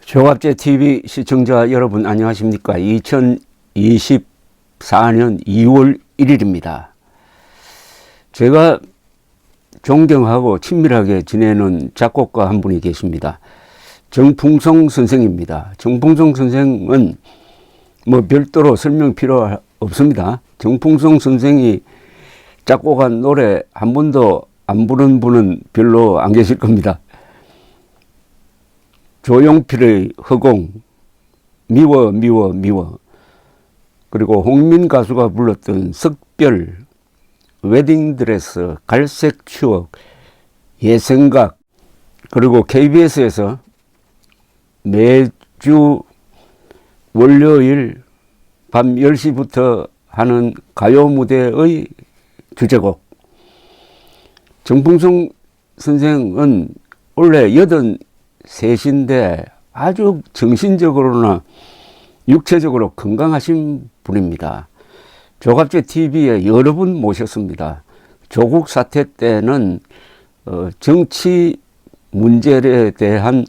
조갑제 TV 시청자 여러분 안녕하십니까? 2024년 2월 1일입니다. 제가 존경하고 친밀하게 지내는 작곡가 한 분이 계십니다. 정풍성 선생입니다. 정풍성 선생은 뭐 별도로 설명 필요 없습니다. 정풍성 선생이 작곡한 노래 한 번도 안 부른 분은 별로 안 계실 겁니다. 조용필의 허공, 미워 미워 미워, 그리고 홍민 가수가 불렀던 석별, 웨딩드레스, 갈색 추억, 예생각, 그리고 KBS에서 매주 월요일 밤 10시부터 하는 가요 무대의 주제곡. 정풍성 선생은 원래 83인데 아주 정신적으로나 육체적으로 건강하신 분입니다. 조갑제 TV에 여러 분 모셨습니다. 조국 사태 때는 정치 문제에 대한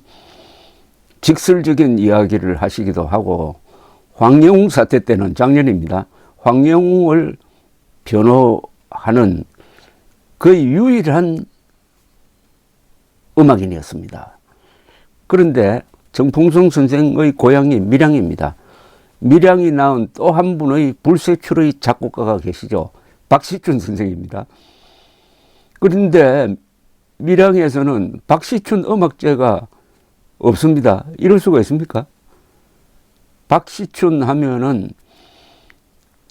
직설적인 이야기를 하시기도 하고, 황영웅 사태 때는 작년입니다. 황영웅을 변호하는 거의 유일한 음악인이었습니다. 그런데 정풍성 선생의 고향이 밀양입니다. 밀양이 낳은 또 한 분의 불세출의 작곡가가 계시죠. 박시춘 선생입니다. 그런데 밀양에서는 박시춘 음악제가 없습니다. 이럴 수가 있습니까? 박시춘 하면은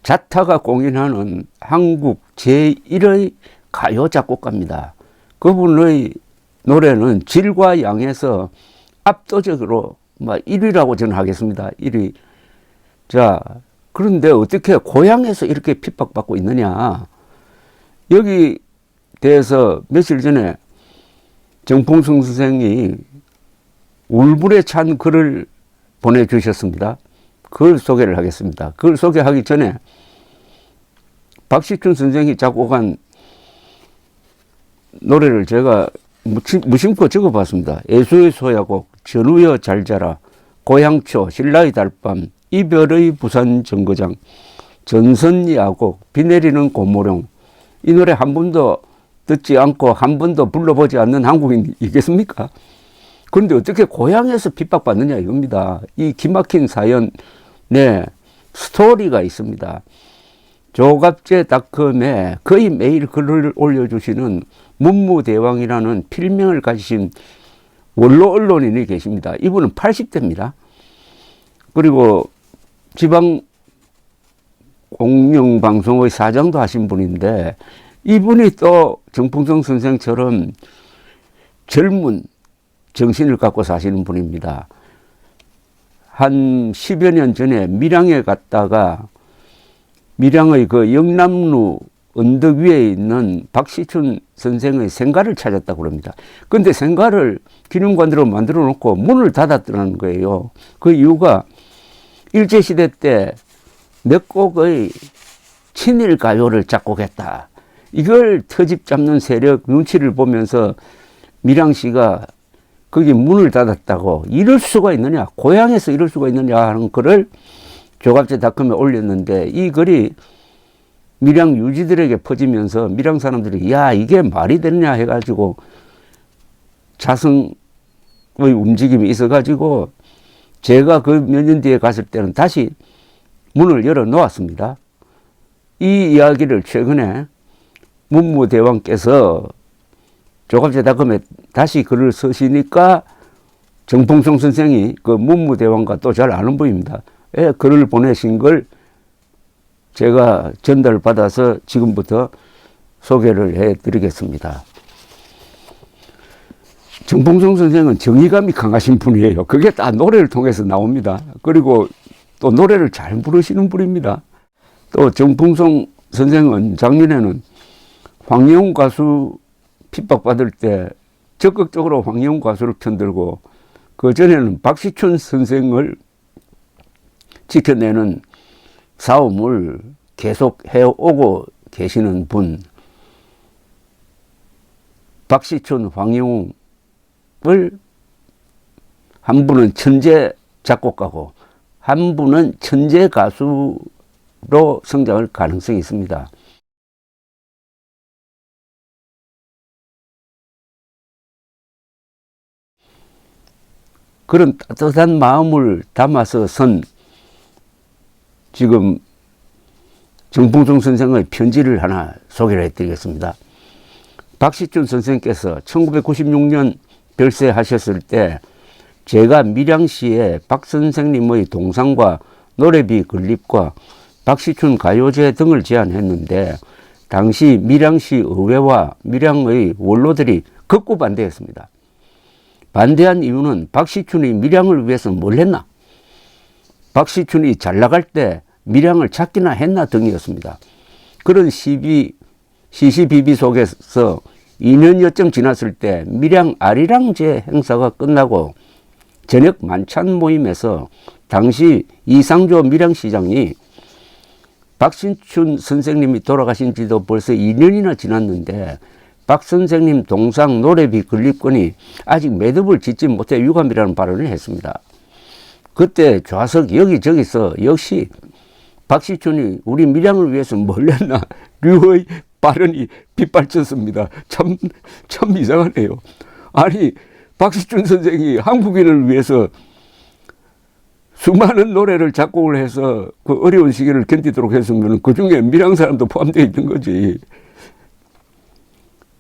자타가 공인하는 한국 제1의 가요 작곡가입니다. 그분의 노래는 질과 양에서 압도적으로 1위라고 저는 하겠습니다. 1위. 자, 그런데 어떻게 고향에서 이렇게 핍박받고 있느냐. 여기 대해서 며칠 전에 정풍성 선생이 울분에 찬 글을 보내주셨습니다. 글 소개를 하겠습니다. 글 소개하기 전에 박시춘 선생이 작곡한 노래를 제가 무심코 적어봤습니다. 애수의 소야곡, 전우여 잘 자라, 고향초, 신라의 달밤, 이별의 부산 정거장, 전선야곡, 비 내리는 고모령. 이 노래 한 번도 듣지 않고 한 번도 불러보지 않는 한국인이겠습니까? 그런데 어떻게 고향에서 핍박받느냐 이겁니다. 이 기막힌 사연에 스토리가 있습니다. 조갑제닷컴에 거의 매일 글을 올려주시는 문무대왕이라는 필명을 가지신 원로 언론인이 계십니다. 이분은 80대입니다. 그리고 지방 공영방송의 사장도 하신 분인데, 이분이 또 정풍성 선생처럼 젊은 정신을 갖고 사시는 분입니다. 한 10여 년 전에 밀양에 갔다가 밀양의 그 영남루 언덕 위에 있는 박시춘 선생의 생가를 찾았다고 그럽니다. 그런데 생가를 기념관으로 만들어 놓고 문을 닫았다는 거예요. 그 이유가 일제시대 때 몇 곡의 친일 가요를 작곡했다. 이걸 터집 잡는 세력 눈치를 보면서 밀양시가 거기 문을 닫았다고. 이럴 수가 있느냐, 고향에서 이럴 수가 있느냐 하는 글을 조갑제닷컴에 올렸는데, 이 글이 밀양 유지들에게 퍼지면서 밀양 사람들이 야, 이게 말이 되느냐 해가지고 자성의 움직임이 있어가지고 제가 그 몇 년 뒤에 갔을 때는 다시 문을 열어 놓았습니다. 이 이야기를 최근에 문무대왕께서 조갑제닷컴에 다시 글을 쓰시니까 정풍성 선생이 그 문무대왕과 또 잘 아는 분입니다. 글을 보내신 걸 제가 전달받아서 지금부터 소개를 해드리겠습니다. 정풍성 선생은 정의감이 강하신 분이에요. 그게 다 노래를 통해서 나옵니다. 그리고 또 노래를 잘 부르시는 분입니다. 또 정풍성 선생은 작년에는 황영웅 가수 핍박받을 때 적극적으로 황영웅 가수를 편들고, 그 전에는 박시춘 선생을 지켜내는 싸움을 계속 해오고 계시는 분, 박시춘, 황영웅을 한 분은 천재 작곡가고 한 분은 천재 가수로 성장할 가능성이 있습니다. 그런 따뜻한 마음을 담아서 쓴 지금 정풍성 선생의 편지를 하나 소개를 해드리겠습니다. 박시춘 선생께서 1996년 별세하셨을 때 제가 밀양시에 박 선생님의 동상과 노래비 건립과 박시춘 가요제 등을 제안했는데 당시 밀양시 의회와 밀양의 원로들이 극구 반대했습니다. 반대한 이유는 박시춘이 밀양을 위해서 뭘 했나? 박시춘이 잘 나갈 때 밀양을 찾기나 했나 등이었습니다. 그런 시시비비 속에서 2년여쯤 지났을 때 밀양 아리랑제 행사가 끝나고 저녁 만찬 모임에서 당시 이상조 밀양시장이 박시춘 선생님이 돌아가신 지도 벌써 2년이나 지났는데 박 선생님 동상 노래비 건립권이 아직 매듭을 짓지 못해 유감이라는 발언을 했습니다. 그때 좌석 여기저기서 역시 박시춘이 우리 밀양을 위해서 뭘 했나 류의 발언이 빗발쳤습니다. 참 이상하네요. 아니 박시춘 선생이 한국인을 위해서 수많은 노래를 작곡을 해서 그 어려운 시기를 견디도록 했으면 그 중에 밀양 사람도 포함되어 있는 거지.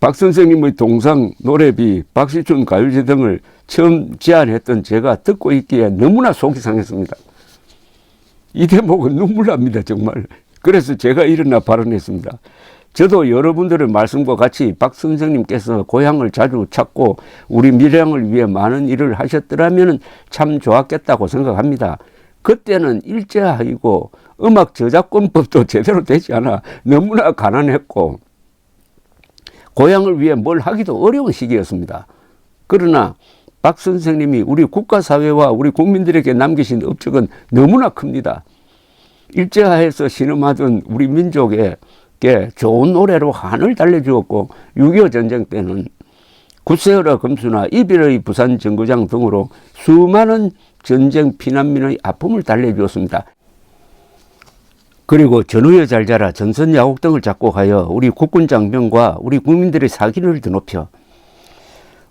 박 선생님의 동상, 노래비, 박시춘 가요제 등을 처음 제안했던 제가 듣고 있기에 너무나 속이 상했습니다. 이 대목은 눈물 납니다, 정말. 그래서 제가 일어나 발언했습니다. 저도 여러분들의 말씀과 같이 박 선생님께서 고향을 자주 찾고 우리 밀양을 위해 많은 일을 하셨더라면 참 좋았겠다고 생각합니다. 그때는 일제하이고 음악 저작권법도 제대로 되지 않아 너무나 가난했고 고향을 위해 뭘 하기도 어려운 시기였습니다. 그러나 박 선생님이 우리 국가사회와 우리 국민들에게 남기신 업적은 너무나 큽니다. 일제하에서 신음하던 우리 민족에게 좋은 노래로 한을 달래주었고 6.25 전쟁 때는 구세어라 금수나 이별의 부산 정거장 등으로 수많은 전쟁 피난민의 아픔을 달래주었습니다. 그리고 전우여 잘 자라 전선야곡 등을 작곡하여 우리 국군 장병과 우리 국민들의 사기를 드높여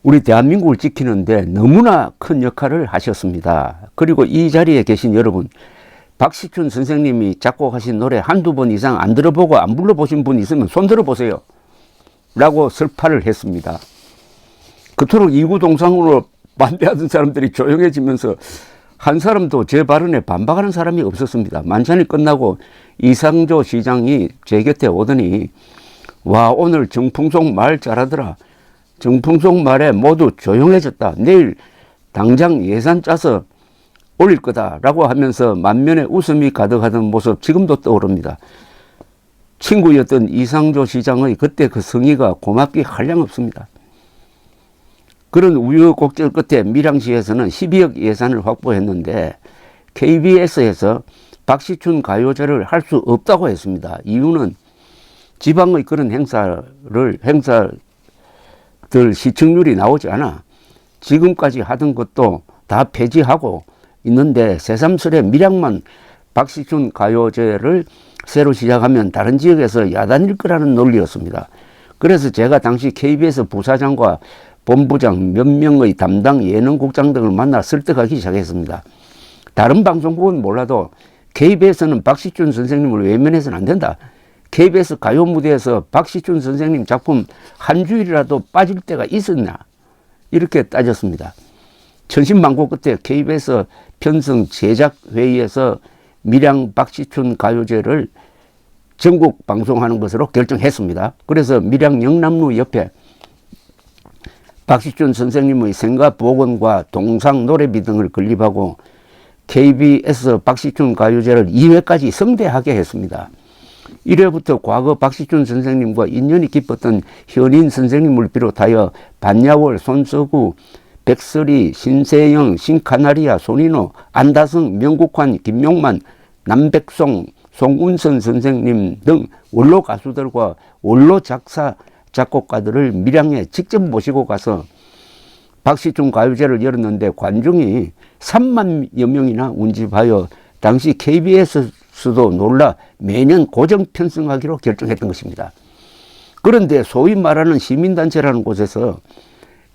우리 대한민국을 지키는데 너무나 큰 역할을 하셨습니다. 그리고 이 자리에 계신 여러분, 박시춘 선생님이 작곡하신 노래 한두 번 이상 안 들어보고 안 불러보신 분 있으면 손 들어보세요 라고 설파를 했습니다. 그토록 이구동성으로 반대하던 사람들이 조용해지면서 한 사람도 제 발언에 반박하는 사람이 없었습니다. 만찬이 끝나고 이상조 시장이 제 곁에 오더니 와 오늘 정풍송 말 잘하더라. 정풍송 말에 모두 조용해졌다. 내일 당장 예산 짜서 올릴 거다라고 하면서 만면에 웃음이 가득하던 모습 지금도 떠오릅니다. 친구였던 이상조 시장의 그때 그 성의가 고맙기 한량없습니다. 그런 우여곡절 끝에 밀양시에서는 12억 예산을 확보했는데 KBS에서 박시춘 가요제를 할 수 없다고 했습니다. 이유는 지방의 그런 행사들 시청률이 나오지 않아 지금까지 하던 것도 다 폐지하고 있는데 새삼스레 밀양만 박시춘 가요제를 새로 시작하면 다른 지역에서 야단일 거라는 논리였습니다. 그래서 제가 당시 KBS 부사장과 본부장 몇 명의 담당 예능국장 등을 만나 설득하기 시작했습니다. 다른 방송국은 몰라도 KBS는 박시춘 선생님을 외면해서는 안 된다. KBS 가요 무대에서 박시춘 선생님 작품 한 주일이라도 빠질 때가 있었나? 이렇게 따졌습니다. 천신만고 끝에 KBS 편성 제작회의에서 밀양 박시춘 가요제를 전국 방송하는 것으로 결정했습니다. 그래서 밀양 영남로 옆에 박시춘 선생님의 생가 복원과 동상 노래비 등을 건립하고 KBS 박시춘 가요제를 2회까지 성대하게 했습니다. 1회부터 과거 박시춘 선생님과 인연이 깊었던 현인 선생님을 비롯하여 반야월, 손서구, 백설이, 신세영, 신카나리아, 손인호, 안다성, 명국환, 김용만, 남백송, 송운선 선생님 등 원로 가수들과 원로 작사, 작곡가들을 밀양에 직접 모시고 가서 박시춘 가요제를 열었는데 관중이 3만여 명이나 운집하여 당시 KBS도 놀라 매년 고정 편성하기로 결정했던 것입니다. 그런데 소위 말하는 시민단체라는 곳에서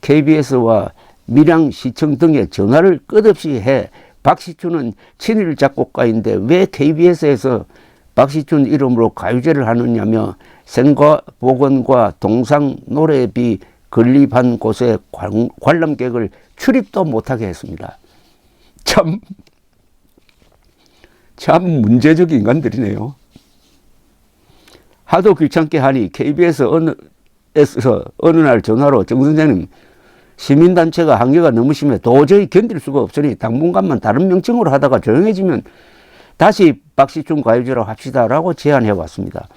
KBS와 밀양시청 등에 전화를 끝없이 해 박시춘은 친일 작곡가인데 왜 KBS에서 박시춘 이름으로 가요제를 하느냐며 생과 복원과 동상 노래비 건립한 곳에 관람객을 출입도 못하게 했습니다. 참 문제적 인간들이네요. 하도 귀찮게 하니 KBS 에서 어느 날 전화로 정 선생님, 시민단체가 한계가 너무 심해 도저히 견딜 수가 없으니 당분간만 다른 명칭으로 하다가 조용해지면 다시 박시춘 가요제로 합시다라고 제안해 왔습니다.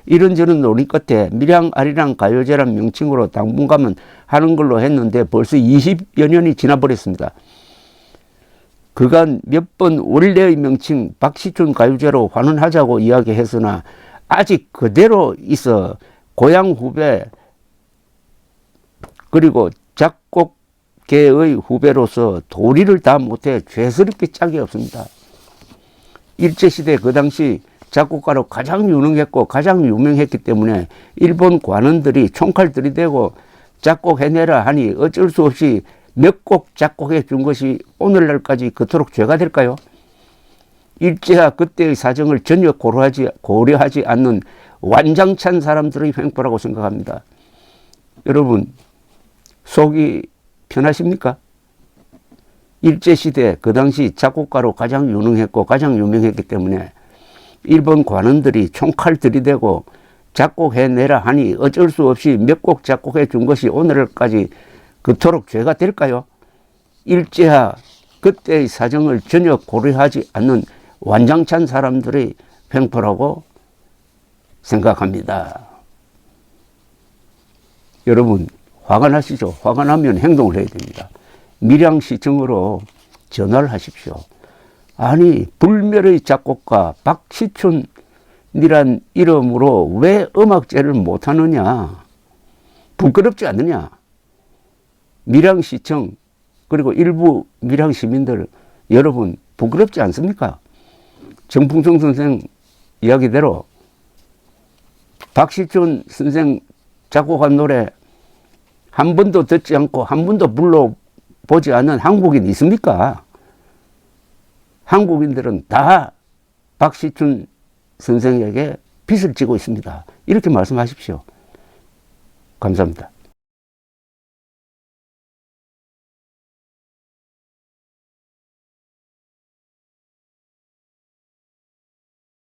이런저런 논의 끝에 밀양 아리랑 가요제란 명칭으로 당분간은 하는 걸로 했는데 벌써 20여 년이 지나버렸습니다. 그간 몇 번 원래의 명칭 박시춘 가요제로 환원하자고 이야기했으나 아직 그대로 있어 고향 후배 그리고 작곡계의 후배로서 도리를 다 못해 죄스럽게 짝이 없습니다. 일제시대 그 당시 작곡가로 가장 유능했고 가장 유명했기 때문에 일본 관원들이 총칼 들이대고 작곡해내라 하니 어쩔 수 없이 몇 곡 작곡해 준 것이 오늘날까지 그토록 죄가 될까요? 일제와 그때의 사정을 전혀 고려하지 않는 완장찬 사람들의 횡포라고 생각합니다. 여러분 속이 편하십니까? 일제시대 그 당시 작곡가로 가장 유능했고 가장 유명했기 때문에 일본 관원들이 총칼 들이대고 작곡해내라 하니 어쩔 수 없이 몇 곡 작곡해 준 것이 오늘까지 그토록 죄가 될까요? 일제와 그때의 사정을 전혀 고려하지 않는 완장찬 사람들의 횡포라고 생각합니다. 여러분 화가 나시죠? 화가 나면 행동을 해야 됩니다. 밀양시청으로 전화를 하십시오. 아니 불멸의 작곡가 박시춘이란 이름으로 왜 음악제를 못하느냐? 부끄럽지 않느냐? 밀양시청 그리고 일부 밀양시민들 여러분 부끄럽지 않습니까? 정풍성 선생 이야기대로 박시춘 선생 작곡한 노래 한 번도 듣지 않고 한 번도 불러보지 않은 한국인 있습니까? 한국인들은 다 박시춘 선생에게 빚을 지고 있습니다. 이렇게 말씀하십시오. 감사합니다.